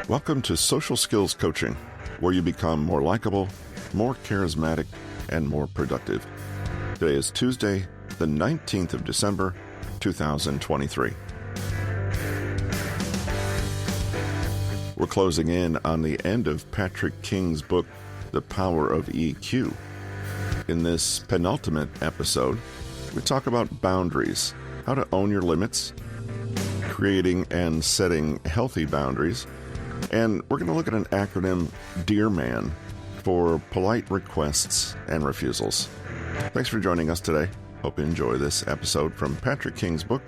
Welcome to Social Skills Coaching, where you become more likable, more charismatic, and more productive. Today is Tuesday, the 19th of December, 2023. We're closing in on the end of Patrick King's book, The Power of EQ. In this penultimate episode, we talk about boundaries, how to own your limits, creating and setting healthy boundaries, and we're going to look at an acronym, DEARMAN, for polite requests and refusals. Thanks for joining us today. Hope you enjoy this episode from Patrick King's book,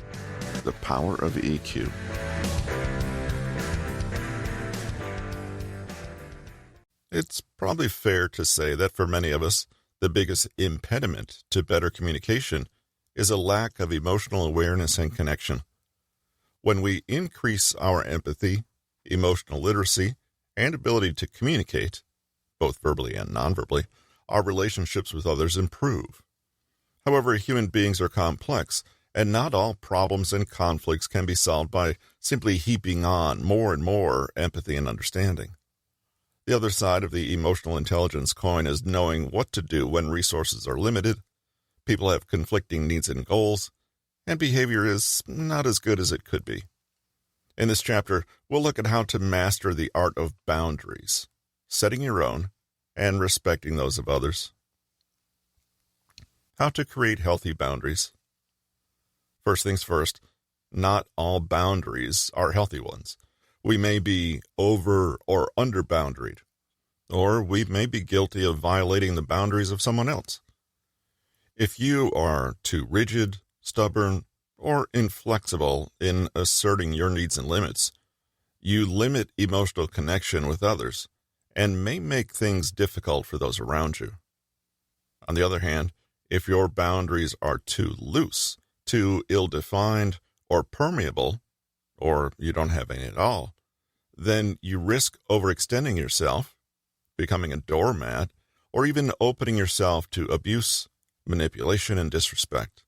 The Power of EQ. It's probably fair to say that for many of us, the biggest impediment to better communication is a lack of emotional awareness and connection. When we increase our empathy, emotional literacy, and ability to communicate, both verbally and nonverbally, our relationships with others improve. However, human beings are complex, and not all problems and conflicts can be solved by simply heaping on more and more empathy and understanding. The other side of the emotional intelligence coin is knowing what to do when resources are limited, people have conflicting needs and goals, and behavior is not as good as it could be. In this chapter, we'll look at how to master the art of boundaries, setting your own, and respecting those of others. How to create healthy boundaries. First things first, not all boundaries are healthy ones. We may be over or under boundaried, or we may be guilty of violating the boundaries of someone else. If you are too rigid, stubborn, or inflexible in asserting your needs and limits, you limit emotional connection with others and may make things difficult for those around you. On the other hand, if your boundaries are too loose, too ill-defined, or permeable, or you don't have any at all, then you risk overextending yourself, becoming a doormat, or even opening yourself to abuse, manipulation, and disrespect.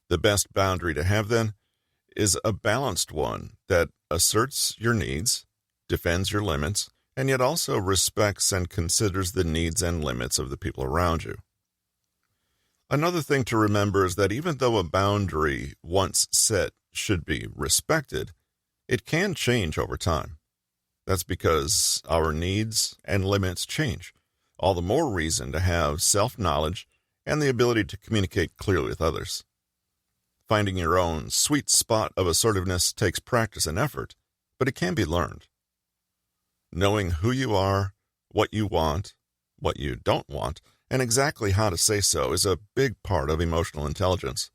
The best boundary to have, then, is a balanced one that asserts your needs, defends your limits, and yet also respects and considers the needs and limits of the people around you. Another thing to remember is that even though a boundary once set should be respected, it can change over time. That's because our needs and limits change. All the more reason to have self-knowledge and the ability to communicate clearly with others. Finding your own sweet spot of assertiveness takes practice and effort, but it can be learned. Knowing who you are, what you want, what you don't want, and exactly how to say so is a big part of emotional intelligence.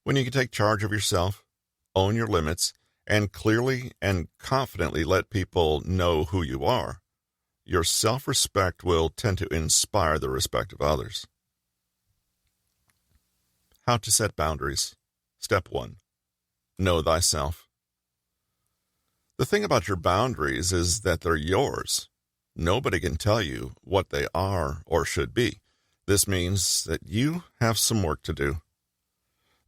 When you can take charge of yourself, own your limits, and clearly and confidently let people know who you are, your self-respect will tend to inspire the respect of others. How to set boundaries. Step 1. Know thyself. The thing about your boundaries is that they're yours. Nobody can tell you what they are or should be. This means that you have some work to do.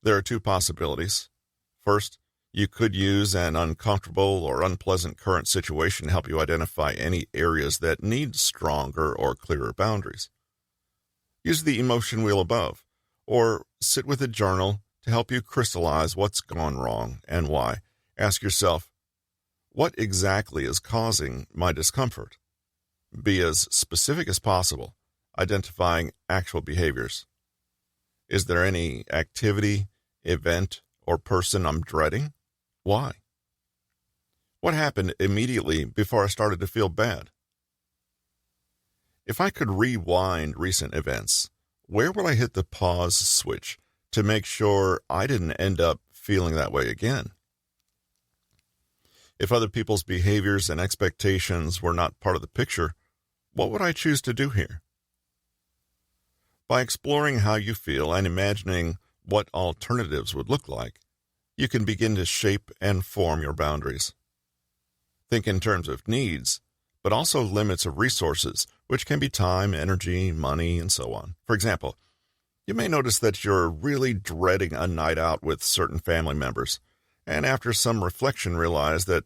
There are two possibilities. First, you could use an uncomfortable or unpleasant current situation to help you identify any areas that need stronger or clearer boundaries. Use the emotion wheel above, or sit with a journal to help you crystallize what's gone wrong and why. Ask yourself, what exactly is causing my discomfort? Be as specific as possible, identifying actual behaviors. Is there any activity, event, or person I'm dreading? Why? What happened immediately before I started to feel bad? If I could rewind recent events, where would I hit the pause switch to make sure I didn't end up feeling that way again? If other people's behaviors and expectations were not part of the picture, what would I choose to do here? By exploring how you feel and imagining what alternatives would look like, you can begin to shape and form your boundaries. Think in terms of needs, but also limits of resources, which can be time, energy, money, and so on. For example, you may notice that you're really dreading a night out with certain family members, and after some reflection realize that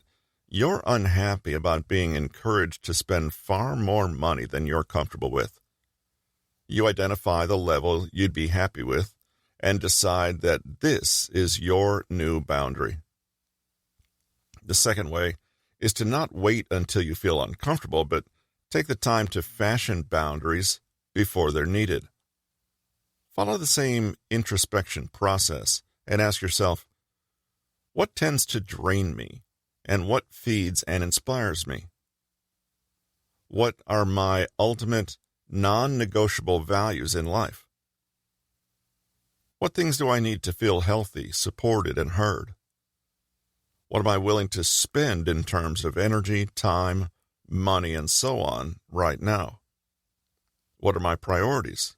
You're unhappy about being encouraged to spend far more money than you're comfortable with. You identify the level you'd be happy with and decide that this is your new boundary. The second way is to not wait until you feel uncomfortable, but take the time to fashion boundaries before they're needed. Follow the same introspection process and ask yourself, what tends to drain me and what feeds and inspires me? What are my ultimate non-negotiable values in life? What things do I need to feel healthy, supported, and heard? What am I willing to spend in terms of energy, time, money, and so on right now? What are my priorities?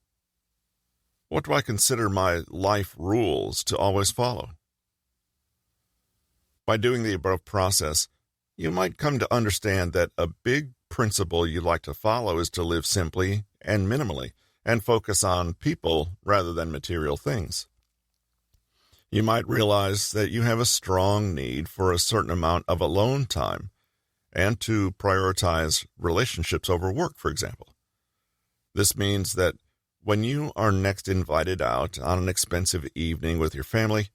What do I consider my life rules to always follow? By doing the above process, you might come to understand that a big principle you'd like to follow is to live simply and minimally and focus on people rather than material things. You might realize that you have a strong need for a certain amount of alone time and to prioritize relationships over work, for example. This means that when you are next invited out on an expensive evening with your family,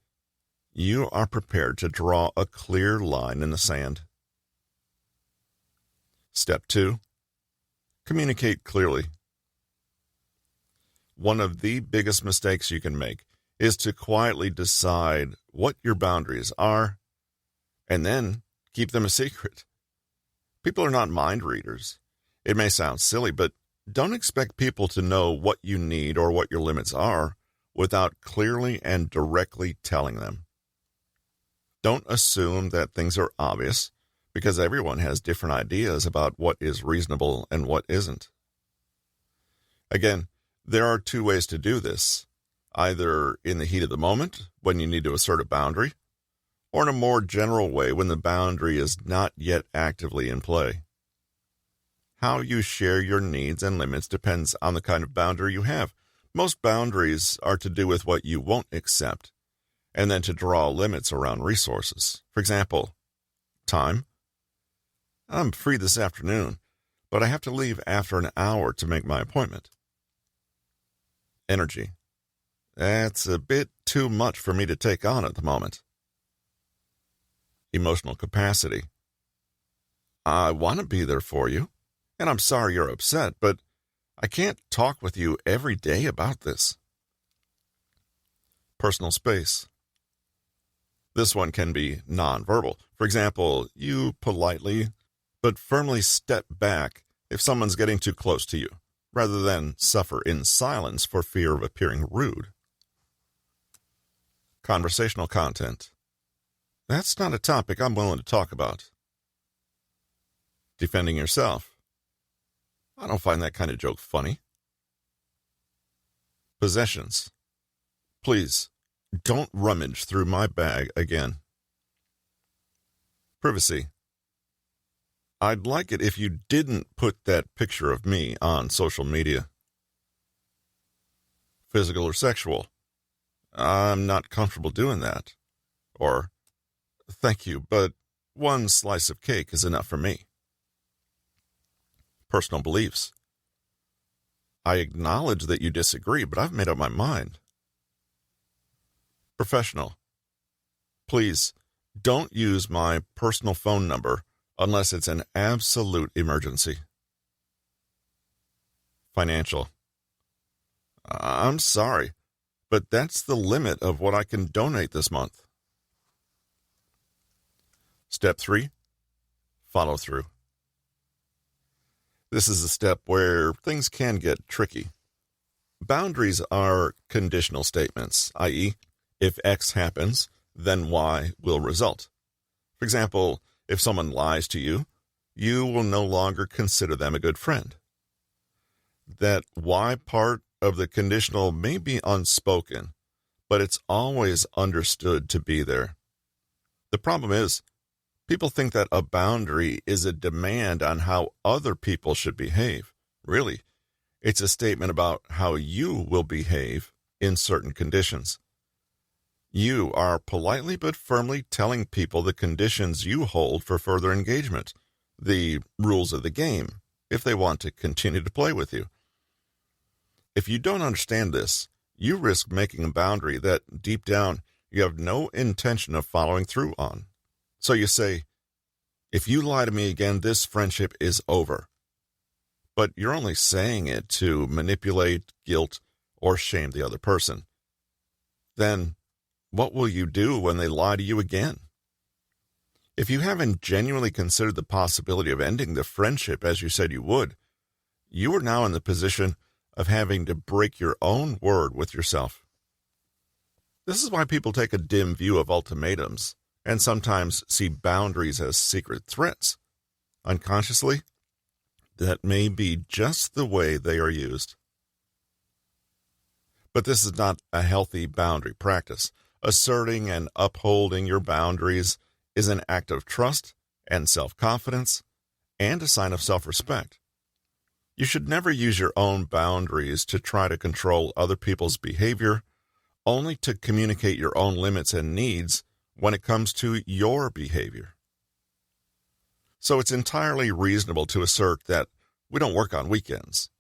you are prepared to draw a clear line in the sand. Step 2. Communicate clearly. One of the biggest mistakes you can make is to quietly decide what your boundaries are and then keep them a secret. People are not mind readers. It may sound silly, but don't expect people to know what you need or what your limits are without clearly and directly telling them. Don't assume that things are obvious, because everyone has different ideas about what is reasonable and what isn't. Again, there are two ways to do this, either in the heat of the moment, when you need to assert a boundary, or in a more general way when the boundary is not yet actively in play. How you share your needs and limits depends on the kind of boundary you have. Most boundaries are to do with what you won't accept, and then to draw limits around resources. For example, time. I'm free this afternoon, but I have to leave after an hour to make my appointment. Energy. That's a bit too much for me to take on at the moment. Emotional capacity. I want to be there for you, and I'm sorry you're upset, but I can't talk with you every day about this. Personal space. This one can be nonverbal. For example, you politely but firmly step back if someone's getting too close to you, rather than suffer in silence for fear of appearing rude. Conversational content. That's not a topic I'm willing to talk about. Defending yourself. I don't find that kind of joke funny. Possessions. Please, don't rummage through my bag again. Privacy. I'd like it if you didn't put that picture of me on social media. Physical or sexual. I'm not comfortable doing that. Or, thank you, but one slice of cake is enough for me. Personal beliefs. I acknowledge that you disagree, but I've made up my mind. Professional. Please, don't use my personal phone number unless it's an absolute emergency. Financial. I'm sorry, but that's the limit of what I can donate this month. Step 3. Follow through. This is a step where things can get tricky. Boundaries are conditional statements, i.e., if X happens, then Y will result. For example, if someone lies to you, you will no longer consider them a good friend. That Y part of the conditional may be unspoken, but it's always understood to be there. The problem is, people think that a boundary is a demand on how other people should behave. Really, it's a statement about how you will behave in certain conditions. You are politely but firmly telling people the conditions you hold for further engagement, the rules of the game, if they want to continue to play with you. If you don't understand this, you risk making a boundary that, deep down, you have no intention of following through on. So you say, if you lie to me again, this friendship is over. But you're only saying it to manipulate, guilt, or shame the other person. Then, what will you do when they lie to you again? If you haven't genuinely considered the possibility of ending the friendship as you said you would, you are now in the position of having to break your own word with yourself. This is why people take a dim view of ultimatums and sometimes see boundaries as secret threats. Unconsciously, that may be just the way they are used. But this is not a healthy boundary practice. Asserting and upholding your boundaries is an act of trust and self-confidence and a sign of self-respect. You should never use your own boundaries to try to control other people's behavior, only to communicate your own limits and needs when it comes to your behavior. So it's entirely reasonable to assert that we don't work on weekends,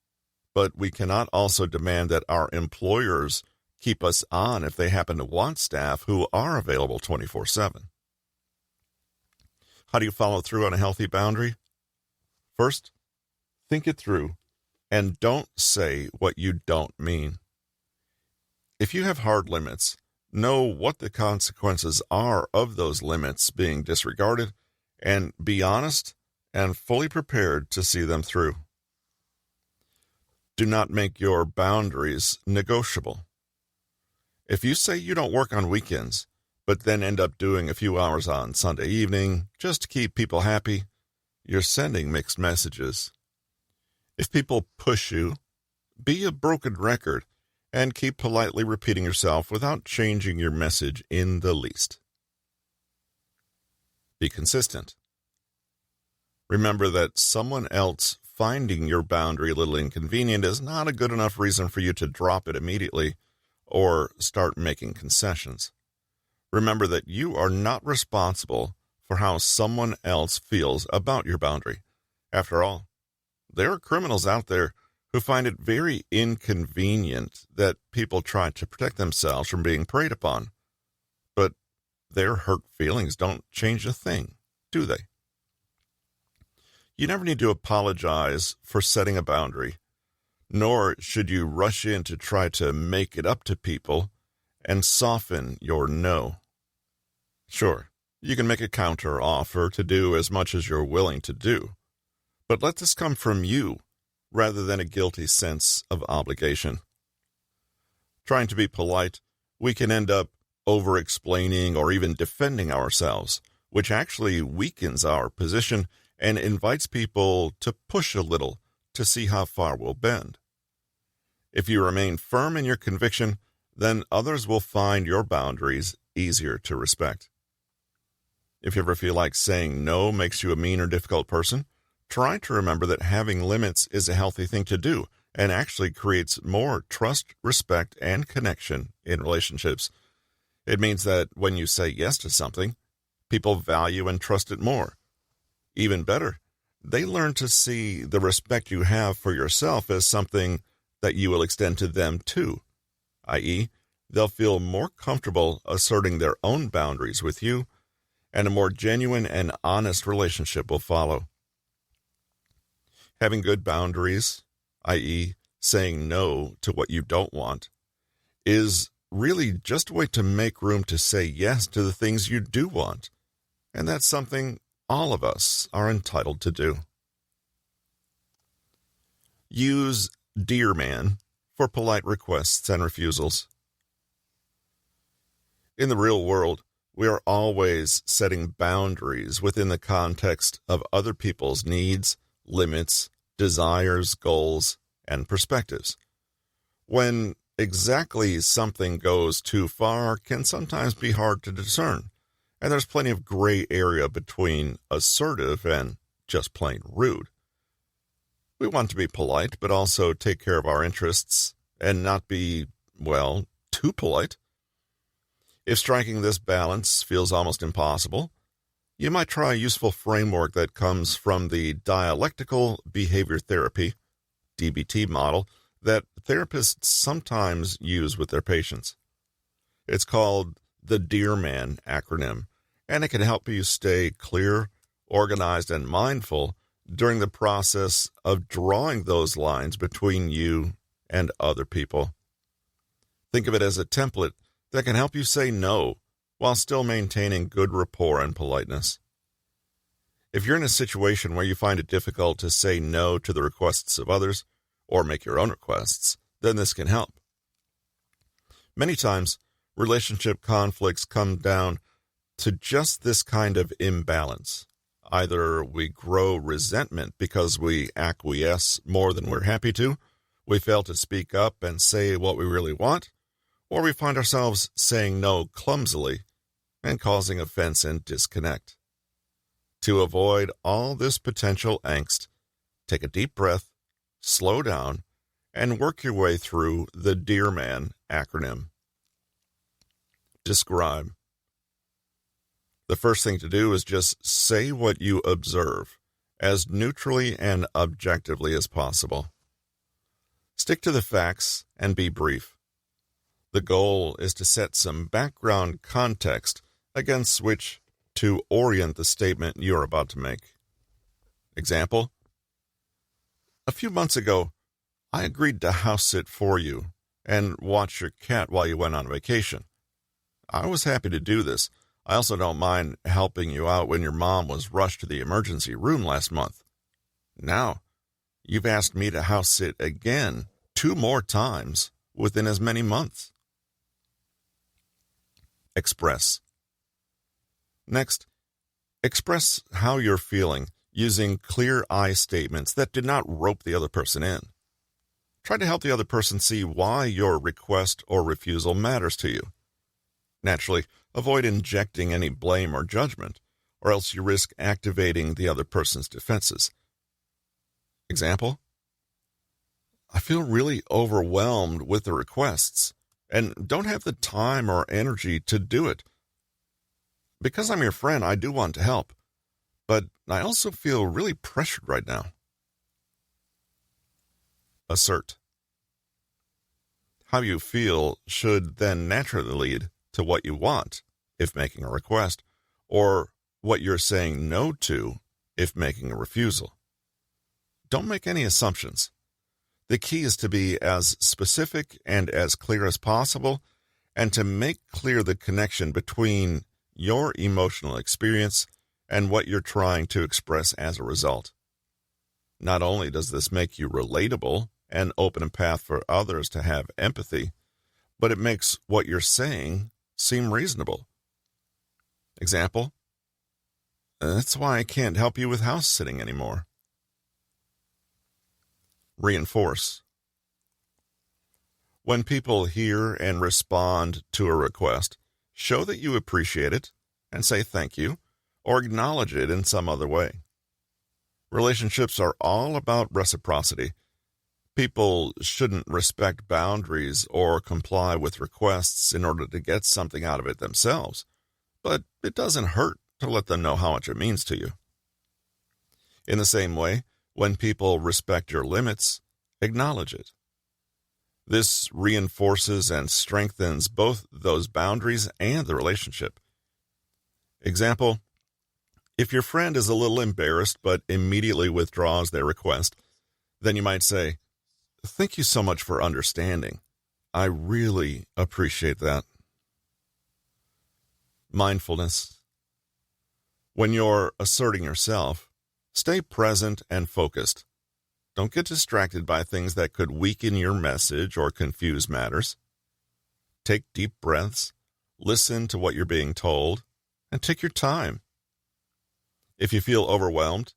but we cannot also demand that our employers keep us on if they happen to want staff who are available 24/7. How do you follow through on a healthy boundary? First, think it through and don't say what you don't mean. If you have hard limits, know what the consequences are of those limits being disregarded and be honest and fully prepared to see them through. Do not make your boundaries negotiable. If you say you don't work on weekends, but then end up doing a few hours on Sunday evening just to keep people happy, you're sending mixed messages. If people push you, be a broken record and keep politely repeating yourself without changing your message in the least. Be consistent. Remember that someone else finding your boundary a little inconvenient is not a good enough reason for you to drop it immediately or start making concessions. Remember that you are not responsible for how someone else feels about your boundary. After all, there are criminals out there who find it very inconvenient that people try to protect themselves from being preyed upon. But their hurt feelings don't change a thing, do they? You never need to apologize for setting a boundary, nor should you rush in to try to make it up to people and soften your no. Sure, you can make a counter offer to do as much as you're willing to do, but let this come from you rather than a guilty sense of obligation. Trying to be polite, we can end up over-explaining or even defending ourselves, which actually weakens our position and invites people to push a little to see how far we'll bend. If you remain firm in your conviction, then others will find your boundaries easier to respect. If you ever feel like saying no makes you a mean or difficult person, try to remember that having limits is a healthy thing to do and actually creates more trust, respect, and connection in relationships. It means that when you say yes to something, people value and trust it more. Even better, they learn to see the respect you have for yourself as something that you will extend to them too, i.e., they'll feel more comfortable asserting their own boundaries with you, and a more genuine and honest relationship will follow. Having good boundaries, i.e., saying no to what you don't want, is really just a way to make room to say yes to the things you do want, and that's something all of us are entitled to do. Use DEARMAN for polite requests and refusals. In the real world, we are always setting boundaries within the context of other people's needs, limits, desires, goals, and perspectives. When exactly something goes too far can sometimes be hard to discern, and there's plenty of gray area between assertive and just plain rude. We want to be polite, but also take care of our interests and not be, too polite. If striking this balance feels almost impossible, you might try a useful framework that comes from the dialectical behavior therapy, DBT model, that therapists sometimes use with their patients. It's called the DEARMAN acronym, and it can help you stay clear, organized, and mindful during the process of drawing those lines between you and other people. Think of it as a template that can help you say no while still maintaining good rapport and politeness. If you're in a situation where you find it difficult to say no to the requests of others or make your own requests, then this can help. Many times, relationship conflicts come down to just this kind of imbalance. Either we grow resentment because we acquiesce more than we're happy to, we fail to speak up and say what we really want, or we find ourselves saying no clumsily and causing offense and disconnect. To avoid all this potential angst, take a deep breath, slow down, and work your way through the DEARMAN acronym. Describe. The first thing to do is just say what you observe, as neutrally and objectively as possible. Stick to the facts and be brief. The goal is to set some background context against which to orient the statement you're about to make. Example: a few months ago, I agreed to house sit for you and watch your cat while you went on vacation. I was happy to do this. I also don't mind helping you out when your mom was rushed to the emergency room last month. Now, you've asked me to house sit again 2 more times within as many months. Express. Next, express how you're feeling using clear I statements that did not rope the other person in. Try to help the other person see why your request or refusal matters to you. Naturally, avoid injecting any blame or judgment, or else you risk activating the other person's defenses. Example: I feel really overwhelmed with the requests and don't have the time or energy to do it. Because I'm your friend, I do want to help, but I also feel really pressured right now. Assert. How you feel should then naturally lead to what you want if making a request, or what you're saying no to if making a refusal. Don't make any assumptions. The key is to be as specific and as clear as possible, and to make clear the connection between your emotional experience and what you're trying to express as a result. Not only does this make you relatable and open a path for others to have empathy, but it makes what you're saying seem reasonable. Example: that's why I can't help you with house sitting anymore. Reinforce. When people hear and respond to a request, show that you appreciate it and say thank you, or acknowledge it in some other way. Relationships are all about reciprocity. People shouldn't respect boundaries or comply with requests in order to get something out of it themselves, but it doesn't hurt to let them know how much it means to you. In the same way, when people respect your limits, acknowledge it. This reinforces and strengthens both those boundaries and the relationship. Example: if your friend is a little embarrassed but immediately withdraws their request, then you might say, "Thank you so much for understanding. I really appreciate that." Mindfulness. When you're asserting yourself, stay present and focused. Don't get distracted by things that could weaken your message or confuse matters. Take deep breaths, listen to what you're being told, and take your time. If you feel overwhelmed,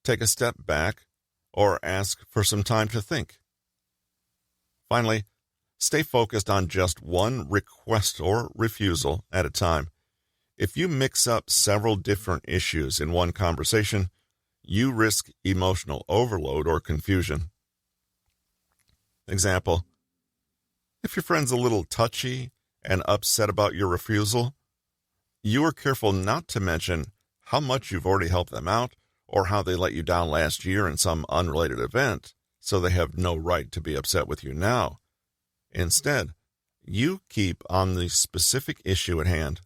take a step back or ask for some time to think. Finally, stay focused on just one request or refusal at a time. If you mix up several different issues in one conversation, you risk emotional overload or confusion. Example: if your friend's a little touchy and upset about your refusal, you are careful not to mention how much you've already helped them out or how they let you down last year in some unrelated event, so they have no right to be upset with you now. Instead, you keep on the specific issue at hand.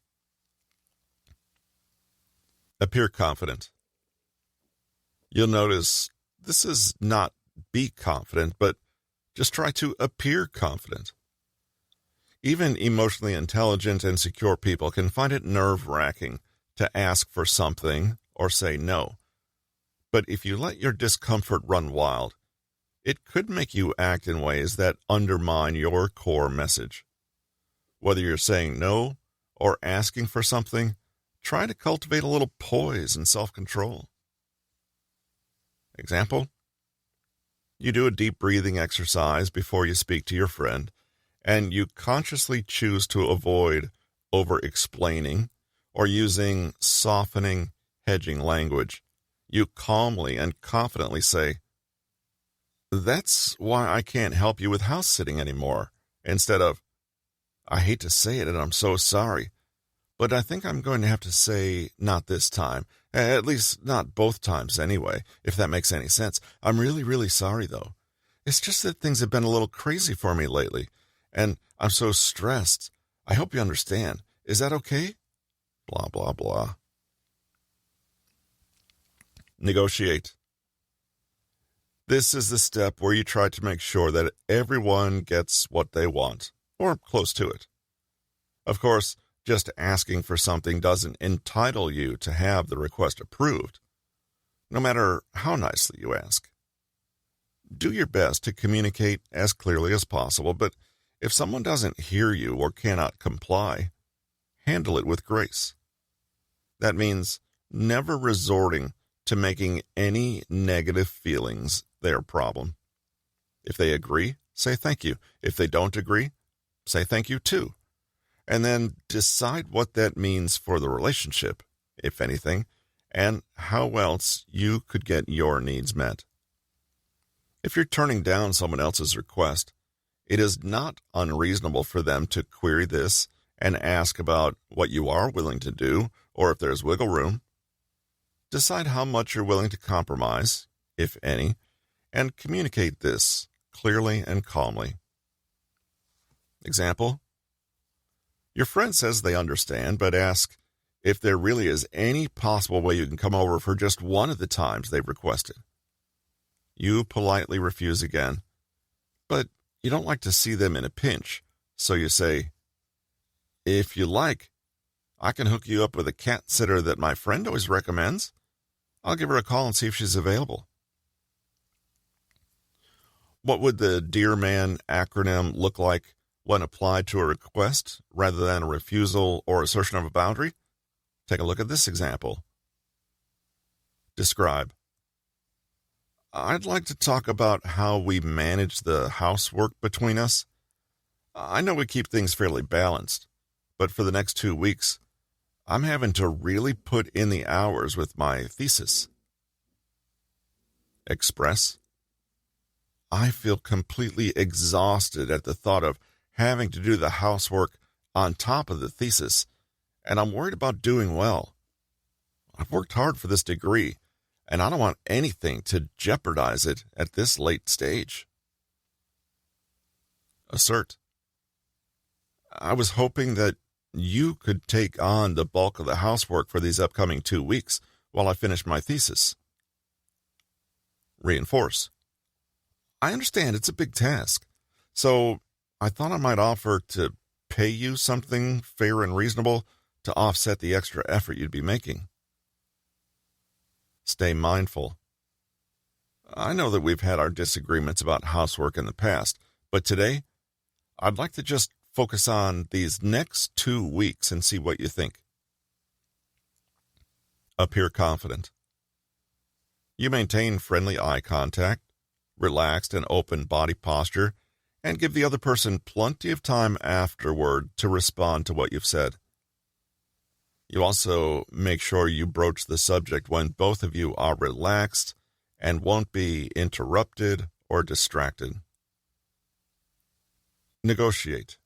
Appear confident. You'll notice this is not be confident, but just try to appear confident. Even emotionally intelligent and secure people can find it nerve-wracking to ask for something or say no. But if you let your discomfort run wild, it could make you act in ways that undermine your core message. Whether you're saying no or asking for something, try to cultivate a little poise and self-control. Example: you do a deep breathing exercise before you speak to your friend, and you consciously choose to avoid over-explaining or using softening, hedging language. You calmly and confidently say, "That's why I can't help you with house sitting anymore," instead of, "I hate to say it and I'm so sorry, but I think I'm going to have to say not this time. At least not both times anyway, if that makes any sense. I'm really, really sorry though. It's just that things have been a little crazy for me lately, and I'm so stressed. I hope you understand. Is that okay?" Blah, blah, blah. Negotiate. This is the step where you try to make sure that everyone gets what they want, or close to it. Of course, just asking for something doesn't entitle you to have the request approved, no matter how nicely you ask. Do your best to communicate as clearly as possible, but if someone doesn't hear you or cannot comply, handle it with grace. That means never resorting to making any negative feelings their problem. If they agree, say thank you. If they don't agree, say thank you too. And then decide what that means for the relationship, if anything, and how else you could get your needs met. If you're turning down someone else's request, it is not unreasonable for them to query this and ask about what you are willing to do or if there's wiggle room. Decide how much you're willing to compromise, if any, and communicate this clearly and calmly. Example: your friend says they understand, but ask if there really is any possible way you can come over for just one of the times they've requested. You politely refuse again, but you don't like to see them in a pinch, so you say, "If you like, I can hook you up with a cat sitter that my friend always recommends. I'll give her a call and see if she's available." What would the DEARMAN acronym look like when applied to a request rather than a refusal or assertion of a boundary? Take a look at this example. Describe: I'd like to talk about how we manage the housework between us. I know we keep things fairly balanced, but for the next 2 weeks, I'm having to really put in the hours with my thesis. Express: I feel completely exhausted at the thought of having to do the housework on top of the thesis, and I'm worried about doing well. I've worked hard for this degree, and I don't want anything to jeopardize it at this late stage. Assert: I was hoping that you could take on the bulk of the housework for these upcoming 2 weeks while I finish my thesis. Reinforce: I understand it's a big task, so I thought I might offer to pay you something fair and reasonable to offset the extra effort you'd be making. Stay mindful. I know that we've had our disagreements about housework in the past, but today, I'd like to just focus on these next 2 weeks and see what you think. Appear confident. You maintain friendly eye contact, relaxed and open body posture, and give the other person plenty of time afterward to respond to what you've said. You also make sure you broach the subject when both of you are relaxed and won't be interrupted or distracted. Negotiate.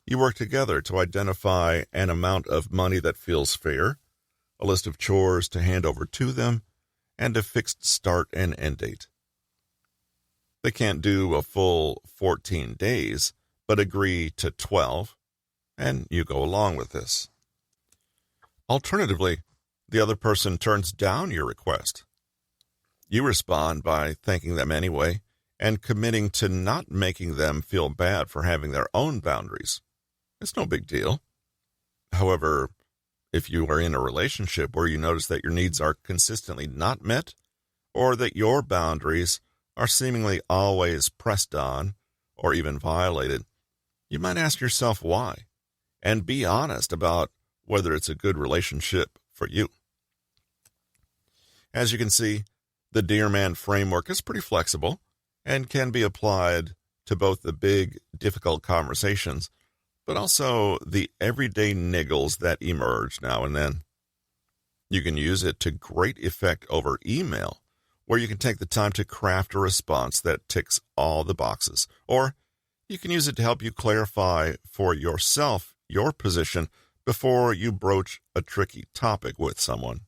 You work together to identify an amount of money that feels fair, a list of chores to hand over to them, and a fixed start and end date. They can't do a full 14 days, but agree to 12, and you go along with this. Alternatively, the other person turns down your request. You respond by thanking them anyway and committing to not making them feel bad for having their own boundaries. It's no big deal. However, if you are in a relationship where you notice that your needs are consistently not met, or that your boundaries are seemingly always pressed on or even violated, you might ask yourself why, and be honest about whether it's a good relationship for you. As you can see, the DEARMAN framework is pretty flexible and can be applied to both the big, difficult conversations, but also the everyday niggles that emerge now and then. You can use it to great effect over email, where you can take the time to craft a response that ticks all the boxes, or you can use it to help you clarify for yourself your position before you broach a tricky topic with someone.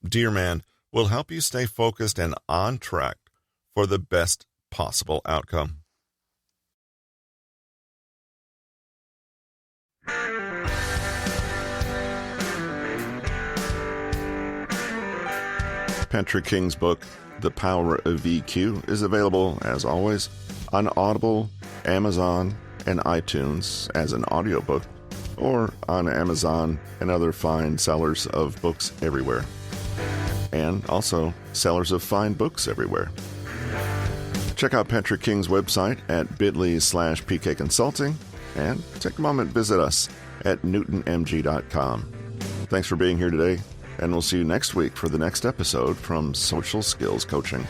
DEARMAN will help you stay focused and on track for the best possible outcome. Patrick King's book, The Power of EQ, is available, as always, on Audible, Amazon, and iTunes as an audiobook, or on Amazon and other fine sellers of books everywhere. And also sellers of fine books everywhere. Check out Patrick King's website at bit.ly/PK Consulting, and take a moment, visit us at newtonmg.com. Thanks for being here today, and we'll see you next week for the next episode from Social Skills Coaching.